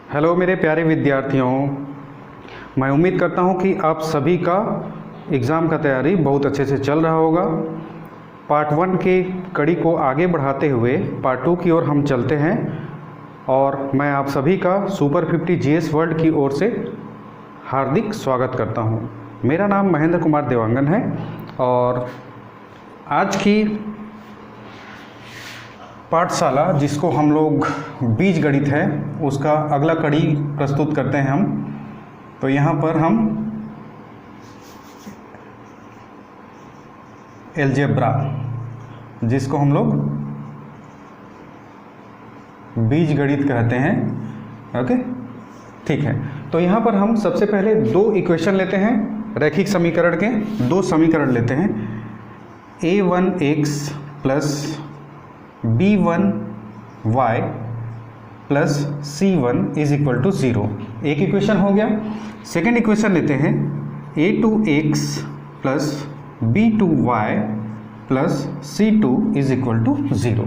Hello मेरे प्यारे विद्यार्थियों, मैं उम्मीद करता हूं कि आप सभी का एग्ज़ाम का तैयारी बहुत अच्छे से चल रहा होगा। पार्ट 1 के कड़ी को आगे बढ़ाते हुए पार्ट 2 की ओर हम चलते हैं और मैं आप सभी का सुपर 50 जीएस वर्ल्ड की ओर से हार्दिक स्वागत करता हूं। मेरा नाम महेंद्र कुमार देवांगन है और आज की पाठशाला जिसको हम लोग बीज गणित है उसका अगला कड़ी प्रस्तुत करते हैं हम। तो यहाँ पर हम एलजेब्रा जिसको हम लोग बीज गणित कहते हैं, ओके ठीक है। तो यहाँ पर हम सबसे पहले दो इक्वेशन लेते हैं, रैखिक समीकरण के दो समीकरण लेते हैं। a1x plus b1y plus c1 is equal to 0, एक इक्वेशन हो गया। सेकेंड इक्वेशन लेते हैं a2x plus b2y plus c2 is equal to 0।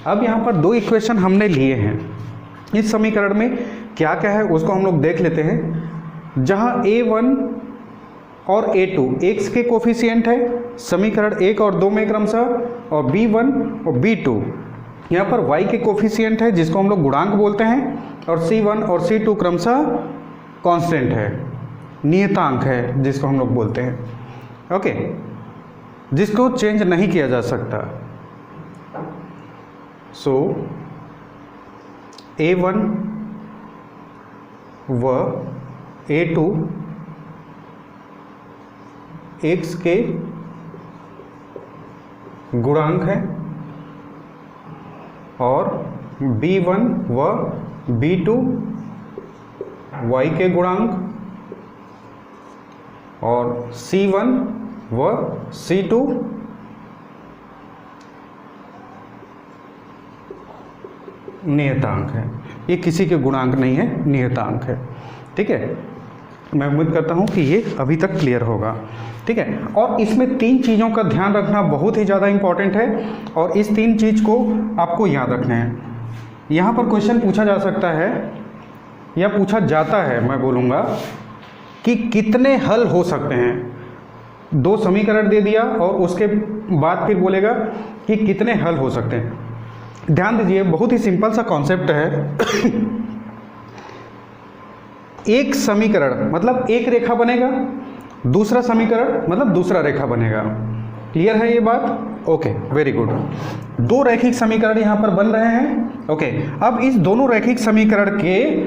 अब यहाँ पर दो इक्वेशन हमने लिए हैं, इस समीकरण में क्या क्या है उसको हम लोग देख लेते हैं। जहाँ a1 और a2 x के कोफिशिएंट है समीकरण 1 और 2 में क्रमशः, और b1 और b2 यहाँ पर y के कोफिशिएंट है जिसको हम लोग गुणांक बोलते हैं, और c1 और c2 क्रमशः कांस्टेंट है, नियतांक है जिसको हम लोग बोलते हैं, ओके, जिसको चेंज नहीं किया जा सकता। सो a1 व a2 x के गुणांक है और b1 व b2 y के गुणांक और c1 व c2 नियतांक है। ये किसी के गुणांक नहीं है, नियतांक है, ठीक है। मैं उम्मीद करता हूँ कि ये अभी तक क्लियर होगा, ठीक है। और इसमें तीन चीज़ों का ध्यान रखना बहुत ही ज़्यादा इम्पॉर्टेंट है और इस तीन चीज़ को आपको याद रखना है। यहाँ पर क्वेश्चन पूछा जा सकता है या पूछा जाता है, मैं बोलूँगा कि कितने हल हो सकते हैं। दो समीकरण दे दिया और उसके बाद फिर बोलेगा कि कितने हल हो सकते हैं। ध्यान दीजिए, बहुत ही सिंपल सा कॉन्सेप्ट है। एक समीकरण मतलब एक रेखा बनेगा, दूसरा समीकरण मतलब दूसरा रेखा बनेगा। क्लियर है ये बात? Okay, very good. दो रैखिक समीकरण यहाँ पर बन रहे हैं, ओके। अब इस दोनों रैखिक समीकरण के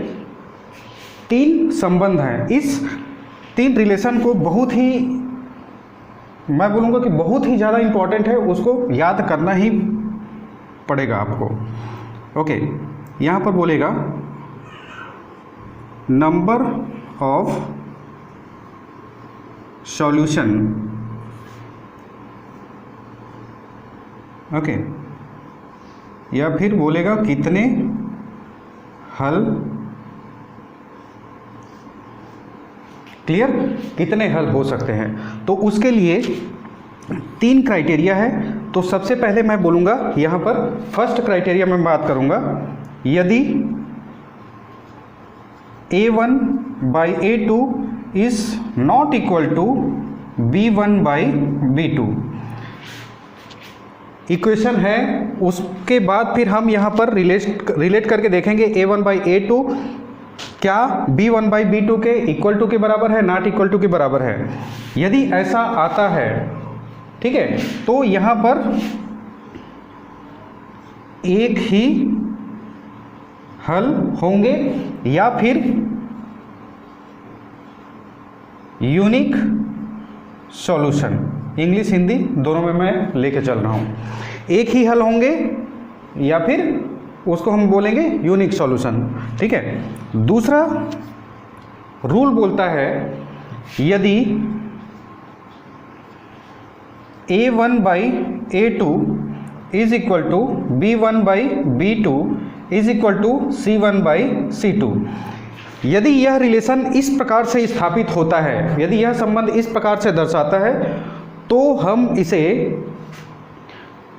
तीन संबंध हैं। इस तीन रिलेशन को बहुत ही, मैं बोलूँगा कि बहुत ही ज़्यादा इम्पॉर्टेंट है, उसको याद करना ही पड़ेगा आपको, ओके। यहाँ पर बोलेगा नंबर ऑफ सॉल्यूशन, ओके, या फिर बोलेगा कितने हल, क्लियर, कितने हल हो सकते हैं। तो उसके लिए तीन क्राइटेरिया है। तो सबसे पहले मैं बोलूँगा यहाँ पर फर्स्ट क्राइटेरिया में बात करूँगा, यदि a1 by a2 is not equal to b1 by b2 equation है। उसके बाद फिर हम यहाँ पर रिलेट करके देखेंगे a1 बाई a2 क्या b1 बाई b2 के इक्वल टू के बराबर है, नॉट इक्वल टू के बराबर है। यदि ऐसा आता है, ठीक है, तो यहाँ पर एक ही हल होंगे या फिर यूनिक सॉल्यूशन, इंग्लिश हिंदी दोनों में मैं लेके चल रहा हूँ। एक ही हल होंगे या फिर उसको हम बोलेंगे यूनिक सॉल्यूशन, ठीक है। दूसरा रूल बोलता है यदि a1 by a2 is equal to b1 by b2 is equal to c1 by c2, यदि यह रिलेशन इस प्रकार से स्थापित होता है, यदि यह संबंध इस प्रकार से दर्शाता है, तो हम इसे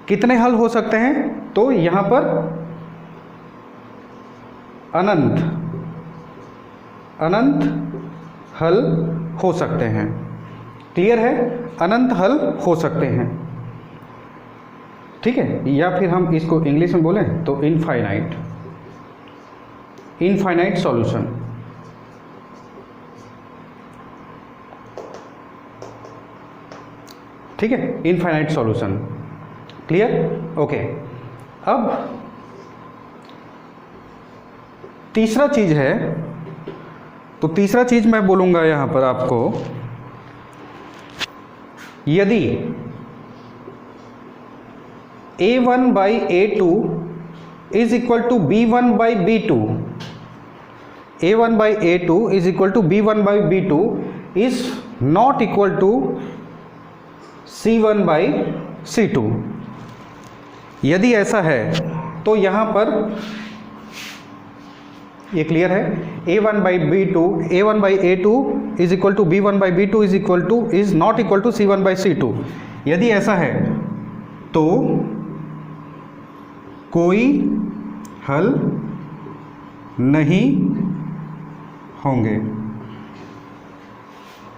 कितने हल हो सकते हैं, तो यहाँ पर अनंत अनंत हल हो सकते हैं। क्लियर है? अनंत हल हो सकते हैं, ठीक है। या फिर हम इसको इंग्लिश में बोलें तो इनफाइनाइट, इनफाइनाइट सॉल्यूशन। ठीक है, इनफाइनाइट सॉल्यूशन। क्लियर? ओके। अब तीसरा चीज है, तो तीसरा चीज मैं बोलूंगा यहां पर आपको, यदि A1 by A2 is equal to B1 by B2, A1 by A2 is equal to B1 by B2 is not equal to C1 by C2। यदि ऐसा है तो यहां पर ये क्लियर है, A1 by B2, A1 by A2 is equal to B1 by B2 is equal to is not equal to C1 by C2। यदि ऐसा है तो कोई हल नहीं होंगे।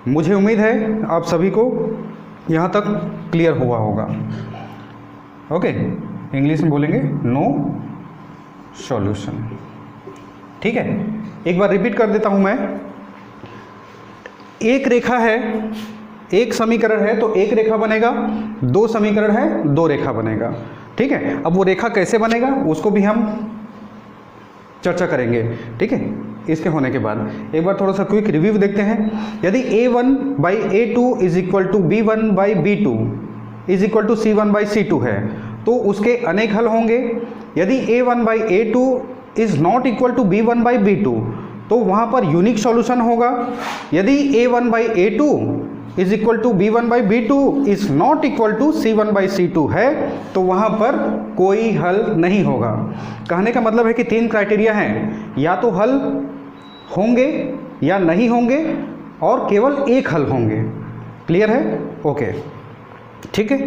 मुझे उम्मीद है आप सभी को यहाँ तक क्लियर हुआ होगा। ओके, इंग्लिश में बोलेंगे नो सॉल्यूशन। ठीक है, एक बार रिपीट कर देता हूँ मैं। एक रेखा है, एक समीकरण है तो एक रेखा बनेगा, दो समीकरण है दो रेखा बनेगा। ठीक है, अब वो रेखा कैसे बनेगा उसको भी हम चर्चा करेंगे। ठीक है, इसके होने के बाद एक बार थोड़ा सा क्विक रिव्यू देखते हैं। यदि A1 by A2 is equal to B1 by B2 is equal to C1 by C2 है तो उसके अनेक हल होंगे। यदि A1 by A2 is not equal to B1 by B2 तो वहाँ पर यूनिक सॉल्यूशन होगा। यदि A1 by A2 is equal to B1 by B2 is not equal to C1 by C2 है तो वहाँ पर कोई हल नहीं होगा। कहने का मतलब है कि तीन क्राइटेरिया हैं, या तो हल होंगे या नहीं होंगे और केवल एक हल होंगे। क्लियर है? ओके, ठीक है।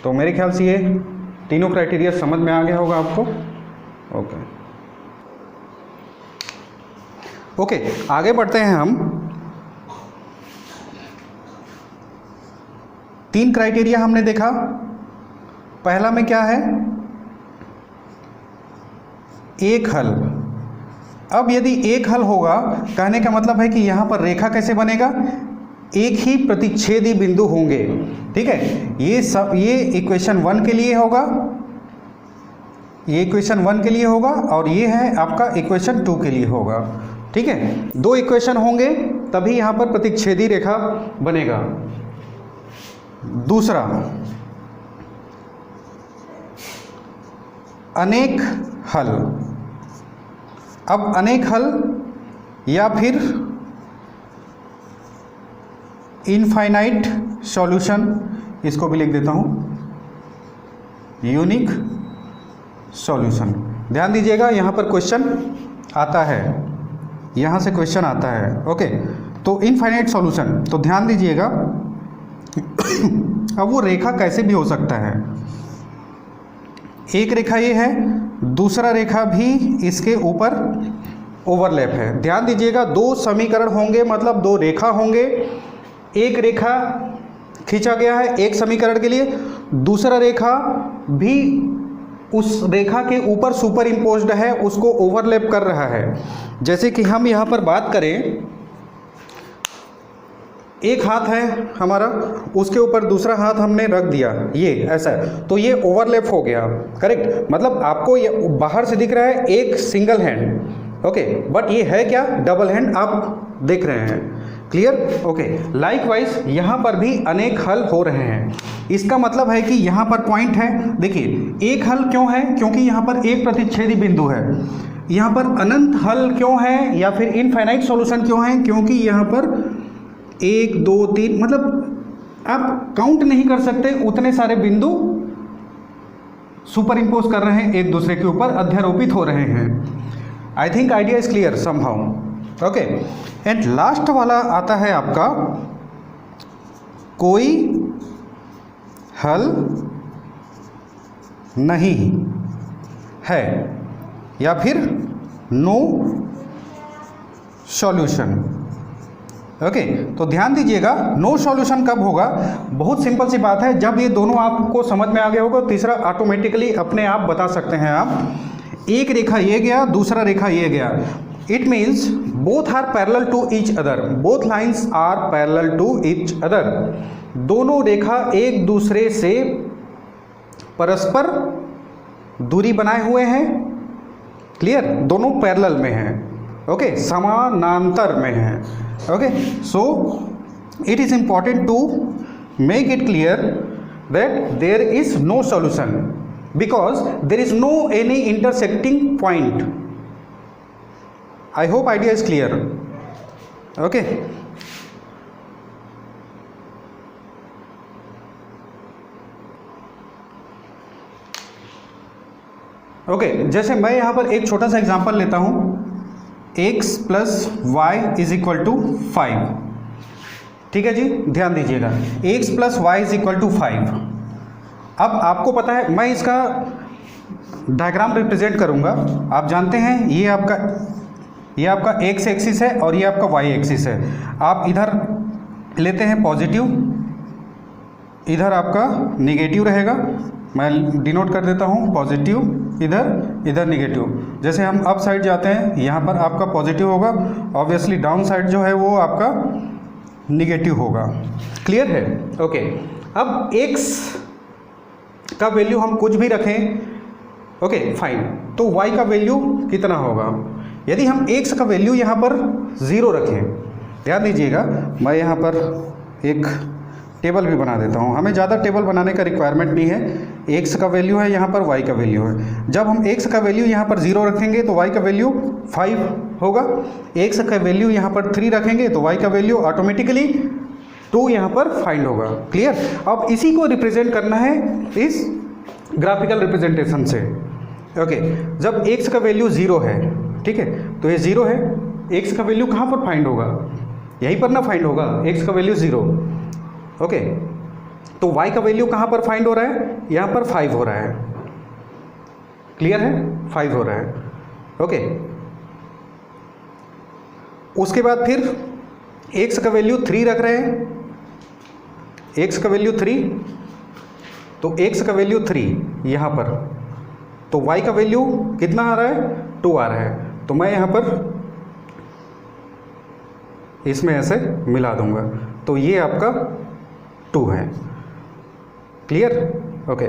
तो मेरे ख्याल से ये तीनों क्राइटेरिया समझ में आ गया होगा आपको। ओके, आगे बढ़ते हैं हम। तीन क्राइटेरिया हमने देखा। पहला में क्या है? एक हल। अब यदि एक हल होगा, कहने का मतलब है कि यहां पर रेखा कैसे बनेगा? एक ही प्रतिच्छेदी बिंदु होंगे। ठीक है, ये इक्वेशन 1 के लिए होगा, ये इक्वेशन 1 के लिए होगा और ये है आपका इक्वेशन 2 के लिए होगा। ठीक है, दो इक्वेशन होंगे तभी यहां पर प्रतिच्छेदी रेखा बनेगा। दूसरा, अनेक हल। अब अनेक हल या फिर इनफाइनाइट सॉल्यूशन, इसको भी लिख देता हूं यूनिक सॉल्यूशन। ध्यान दीजिएगा, यहां पर क्वेश्चन आता है, यहां से क्वेश्चन आता है। ओके, तो इनफाइनाइट सॉल्यूशन, तो ध्यान दीजिएगा अब वो रेखा कैसे भी हो सकता है। एक रेखा ये है, दूसरा रेखा भी इसके ऊपर ओवरलैप है। ध्यान दीजिएगा, दो समीकरण होंगे मतलब दो रेखा होंगे। एक रेखा खींचा गया है एक समीकरण के लिए, दूसरा रेखा भी उस रेखा के ऊपर सुपर इम्पोज्ड है, उसको ओवरलैप कर रहा है। जैसे कि हम यहाँ पर बात करें, एक हाथ है हमारा, उसके ऊपर दूसरा हाथ हमने रख दिया, ये ऐसा है तो ये ओवरलैप हो गया। करेक्ट, मतलब आपको ये बाहर से दिख रहा है एक सिंगल हैंड, ओके, बट ये है क्या? डबल हैंड आप देख रहे हैं। क्लियर? ओके, लाइकवाइज यहाँ पर भी अनेक हल हो रहे हैं। इसका मतलब है कि यहाँ पर पॉइंट है, देखिए एक हल क्यों है? क्योंकि यहाँ पर एक प्रतिच्छेदी बिंदु है। यहाँ पर अनंत हल क्यों है या फिर इनफाइनाइट सॉल्यूशन क्यों है? क्योंकि यहाँ पर 1 2 3 मतलब आप काउंट नहीं कर सकते, उतने सारे बिंदु सुपर इम्पोज कर रहे हैं, एक दूसरे के ऊपर अध्यारोपित हो रहे हैं। आई think idea is clear somehow. Okay, and last वाला आता है आपका कोई हल नहीं है या फिर नो सॉल्यूशन। ओके, तो ध्यान दीजिएगा, नो सॉल्यूशन कब होगा? बहुत सिंपल सी बात है, जब ये दोनों आपको समझ में आ गया होगा, तीसरा ऑटोमेटिकली अपने आप बता सकते हैं आप। एक रेखा ये गया, दूसरा रेखा ये गया, it means both are parallel to each other, both lines are parallel to each other. दोनों रेखा एक दूसरे से परस्पर दूरी बनाए हुए हैं। क्लियर? दोनों पैरेलल में हैं। ओके, समानांतर में हैं। Okay, so it is important to make it clear that there is no solution because there is no any intersecting point. I hope idea is clear. Okay, okay, जैसे मैं यहाँ पर एक छोटा सा एग्जांपल लेता हूँ, x plus y is equal to 5। ठीक है जी, ध्यान दीजिएगा, x plus y is equal to 5। अब आपको पता है, मैं इसका डायग्राम रिप्रेजेंट करूँगा। आप जानते हैं ये आपका x एक्सिस है और ये आपका y एक्सिस है। आप इधर लेते हैं पॉजिटिव, इधर आपका निगेटिव रहेगा। मैं डिनोट कर देता हूँ पॉजिटिव, इधर निगेटिव। जैसे हम अप साइड जाते हैं, यहाँ पर आपका पॉजिटिव होगा, ऑब्वियसली डाउन साइड जो है वो आपका निगेटिव होगा। क्लियर है? ओके, अब x का वैल्यू हम कुछ भी रखें, ओके फाइन, तो y का वैल्यू कितना होगा? यदि हम x का वैल्यू यहाँ पर 0 रखें, ध्यान दीजिएगा, मैं यहाँ पर एक टेबल भी बना देता हूँ, हमें ज़्यादा टेबल बनाने का रिक्वायरमेंट नहीं है। x का वैल्यू है, यहाँ पर y का वैल्यू है। जब हम x का वैल्यू यहाँ पर 0 रखेंगे तो y का वैल्यू 5 होगा। x का वैल्यू यहाँ पर 3 रखेंगे तो y का वैल्यू ऑटोमेटिकली 2 यहाँ पर फाइंड होगा। क्लियर? अब इसी को रिप्रेजेंट करना है इस ग्राफिकल रिप्रेजेंटेशन से। ओके, जब x का वैल्यू 0 है, ठीक है, तो ये 0 है, x का वैल्यू कहाँ पर फाइंड होगा? यहीं पर ना फाइंड होगा, x का वैल्यू 0। ओके, तो y का वैल्यू कहाँ पर फाइंड हो रहा है? यहाँ पर 5 हो रहा है। क्लियर है? 5 हो रहा है। ओके, उसके बाद फिर x का वैल्यू 3 रख रहे हैं, x का वैल्यू 3, तो x का वैल्यू 3 यहाँ पर, तो y का वैल्यू कितना आ रहा है? 2 आ रहा है। तो मैं यहाँ पर इसमें ऐसे मिला दूंगा, तो ये आपका 2 है। क्लियर? ओके,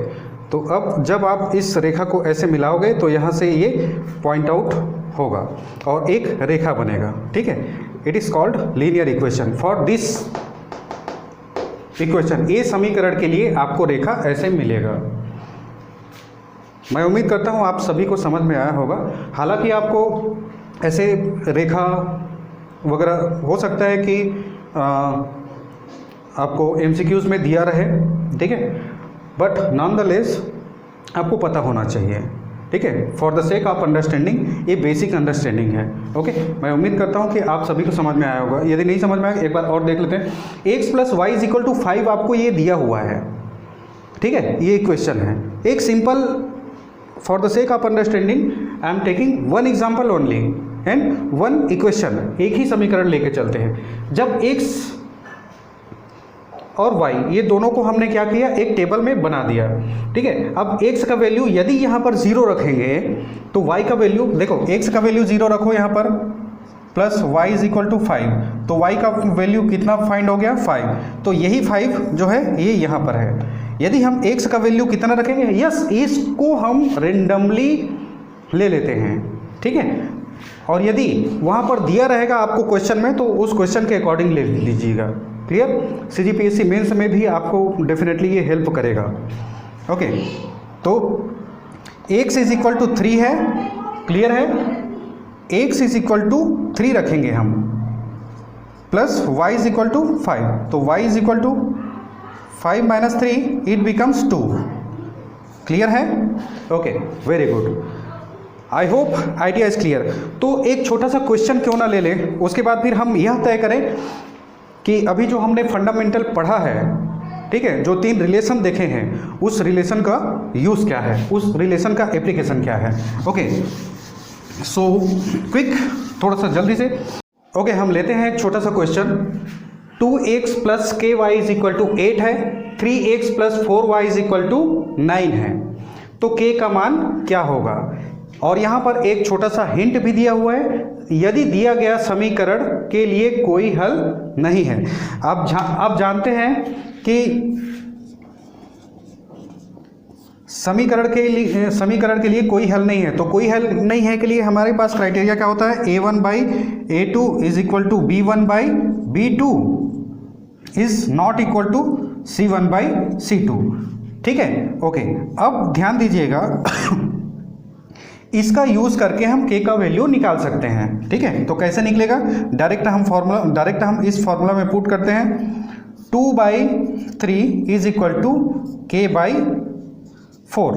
तो अब जब आप इस रेखा को ऐसे मिलाओगे तो यहाँ से ये पॉइंट आउट होगा और एक रेखा बनेगा। ठीक है, it is called linear equation. For this equation, ये समीकरण के लिए आपको रेखा ऐसे मिलेगा। मैं उम्मीद करता हूँ आप सभी को समझ में आया होगा। हालांकि आपको ऐसे रेखा वगैरह हो सकता है कि आपको MCQs में दिया रहे, ठीक है, बट नॉनदलेस आपको पता होना चाहिए। ठीक है, for the sake of understanding, ये बेसिक अंडरस्टैंडिंग है। ओके, मैं उम्मीद करता हूँ कि आप सभी को समझ में आया होगा। यदि नहीं समझ में आया, एक बार और देख लेते हैं। x plus y is equal to 5 आपको ये दिया हुआ है। ठीक है, ये क्वेश्चन है एक simple. For the sake of understanding I am taking one example only and one equation. एक ही समीकरण लेके चलते हैं। जब x और y ये दोनों को हमने क्या किया? एक टेबल में बना दिया। ठीक है, अब x का वैल्यू यदि यहाँ पर 0 रखेंगे तो y का वैल्यू, देखो x का वैल्यू 0 रखो यहाँ पर, plus y is equal to 5, तो y का वैल्यू कितना फाइंड हो गया? 5। तो यही 5 जो है ये यहाँ पर है। यदि हम x का वैल्यू कितना रखेंगे? यस, इसको हम रेंडमली ले लेते हैं। ठीक है, और यदि वहाँ पर दिया रहेगा आपको क्वेश्चन में तो उस क्वेश्चन के अकॉर्डिंग ले लीजिएगा। क्लियर? CGPSC मेंस में भी आपको डेफिनेटली ये हेल्प करेगा। ओके, तो x इज इक्वल टू 3 है। क्लियर है? x इज इक्वल टू 3 रखेंगे हम, plus y is equal to 5, तो y is equal to 5 minus 3 it becomes 2। Clear है? Okay, very good. I hope idea is clear. तो एक छोटा सा क्वेश्चन क्यों ना ले लें, उसके बाद फिर हम यह तय करें कि अभी जो हमने फंडामेंटल पढ़ा है, ठीक है, जो 3 रिलेशन देखे हैं, उस रिलेशन का यूज़ क्या है, उस रिलेशन का एप्लीकेशन क्या है। ओके, सो क्विक, थोड़ा सा जल्दी से ओके, हम लेते हैं एक छोटा सा क्वेश्चन। 2x प्लस के वाई इज इक्वल टू 8 है, 3x plus 4y is equal to 9 है, तो k का मान क्या होगा? और यहाँ पर एक छोटा सा हिंट भी दिया हुआ है, यदि दिया गया समीकरण के लिए कोई हल नहीं है। आप जानते हैं कि समीकरण के लिए कोई हल नहीं है, तो कोई हल नहीं है के लिए हमारे पास क्राइटेरिया क्या होता है? a1 by a2 is equal to b1 by b2 is not equal to c1 by c2। ठीक है, ओके। अब ध्यान दीजिएगा इसका यूज करके हम k का वैल्यू निकाल सकते हैं। ठीक है, तो कैसे निकलेगा? डायरेक्ट हम इस फॉर्मूला में पुट करते हैं। 2 by 3 is equal to k by 4।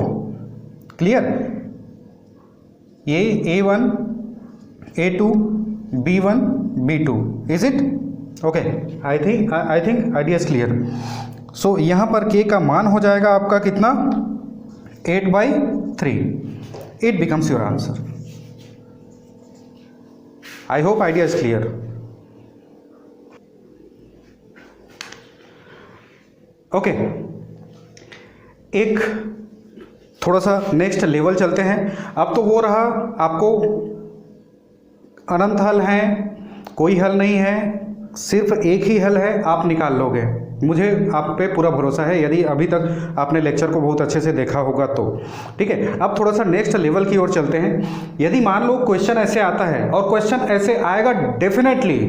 Clear? ये a1 a2 b1 b2 is it? Okay, I think idea is clear. So यहाँ पर k का मान हो जाएगा आपका कितना? 8 by 3। It becomes your answer. I hope idea is clear. Okay, एक थोड़ा सा नेक्स्ट लेवल चलते हैं। अब तो वो रहा, आपको अनंत हल है, कोई हल नहीं है, सिर्फ एक ही हल है, आप निकाल लोगे। मुझे आप पे पूरा भरोसा है, यदि अभी तक आपने लेक्चर को बहुत अच्छे से देखा होगा तो। ठीक है, अब थोड़ा सा नेक्स्ट लेवल की ओर चलते हैं। यदि मान लो क्वेश्चन ऐसे आता है, और क्वेश्चन ऐसे आएगा definitely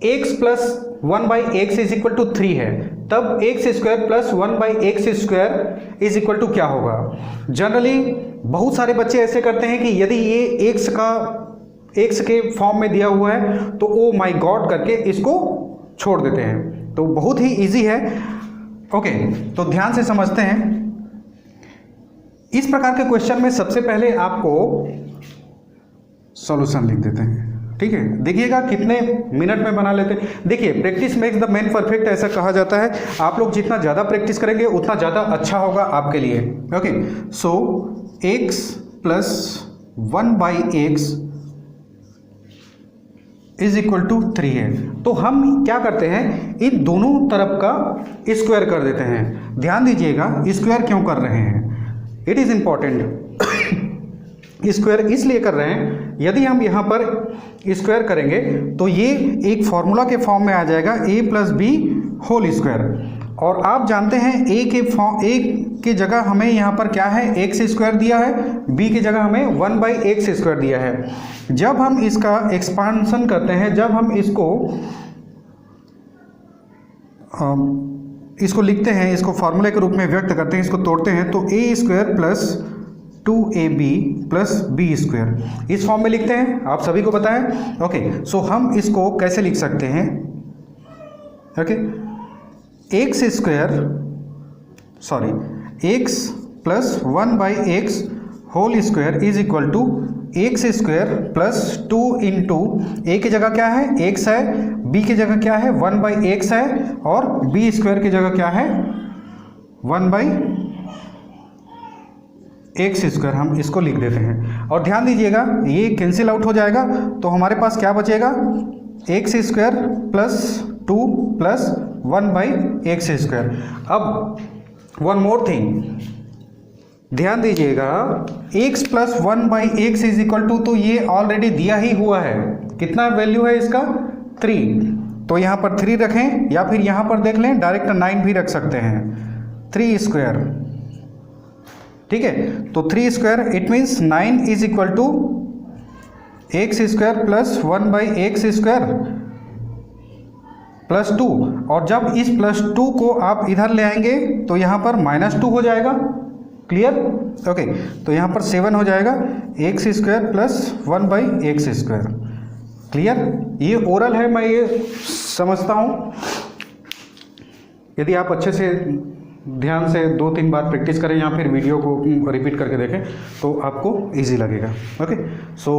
x plus 1 by x is equal to 3 है, तब x square plus 1 by x square is equal to क्या होगा? जनरली बहुत सारे बच्चे ऐसे करते हैं कि यदि ये एक्स के फॉर्म में दिया हुआ है तो ओ माय गॉड करके इसको छोड़ देते हैं। तो बहुत ही इजी है। ओके, तो ध्यान से समझते हैं। इस प्रकार के क्वेश्चन में सबसे पहले आपको सॉल्यूशन लिख देते हैं। ठीक है, देखिएगा कितने मिनट में बना लेते हैं। देखिए, practice makes the man perfect ऐसा कहा जाता है। आप लोग जितना ज़्यादा प्रैक्टिस करेंगे उतना ज़्यादा अच्छा होगा आपके लिए। Okay, so x plus 1 by x is equal to 3 है, तो हम क्या करते हैं? इन दोनों तरफ का स्क्वायर कर देते हैं। ध्यान दीजिएगा, स्क्वायर क्यों कर रहे हैं? It is important. स्क्वायर इसलिए कर रहे हैं, यदि हम यहाँ पर स्क्वायर करेंगे तो ये एक फॉर्मूला के फॉर्म में आ जाएगा, a plus b whole square. और आप जानते हैं a की जगह हमें यहाँ पर क्या है? एक्स स्क्वायर दिया है, b की जगह हमें 1 बाई एक्स स्क्वायर दिया है। जब हम इसका एक्सपांसन करते हैं, जब हम इसको लिखते हैं, इसको फार्मूले के रूप में व्यक्त करते हैं, इसको तोड़ते हैं, तो a square plus 2ab plus b square इस फॉर्म में लिखते हैं। आप सभी को पता है। ओके, सो हम इसको कैसे लिख सकते हैं? Okay, x plus 1 by x whole square is equal to x square plus 2 into a की जगह क्या है? एक्स है, बी की जगह क्या है? 1 बाई एक्स है, और बी स्क्वायर की जगह क्या है? 1 बाई एक्स स्क्वायर। हम इसको लिख देते हैं। और ध्यान दीजिएगा, ये कैंसिल आउट हो जाएगा, तो हमारे पास क्या बचेगा? X square plus 2 plus 1 by x square. अब वन मोर थिंग, ध्यान दीजिएगा, x plus 1 by x is equal to, तो ये ऑलरेडी दिया ही हुआ है। कितना वैल्यू है इसका? 3। तो यहाँ पर 3 रखें, या फिर यहाँ पर देख लें, डायरेक्ट 9 भी रख सकते हैं। 3 स्क्वायर, ठीक है, तो 3 square it means 9 is equal to x square plus 1 by x square plus 2। और जब इस प्लस 2 को आप इधर ले आएंगे तो यहाँ पर -2 हो जाएगा। क्लियर? ओके, तो यहाँ पर 7 हो जाएगा, x square plus 1 by x square. Clear? ये ओरल है, मैं ये समझता हूँ। यदि आप अच्छे से ध्यान से 2-3 बार प्रैक्टिस करें या फिर वीडियो को रिपीट करके देखें तो आपको इजी लगेगा। Okay, so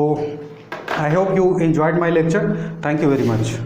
I hope you enjoyed my lecture. Thank you very much.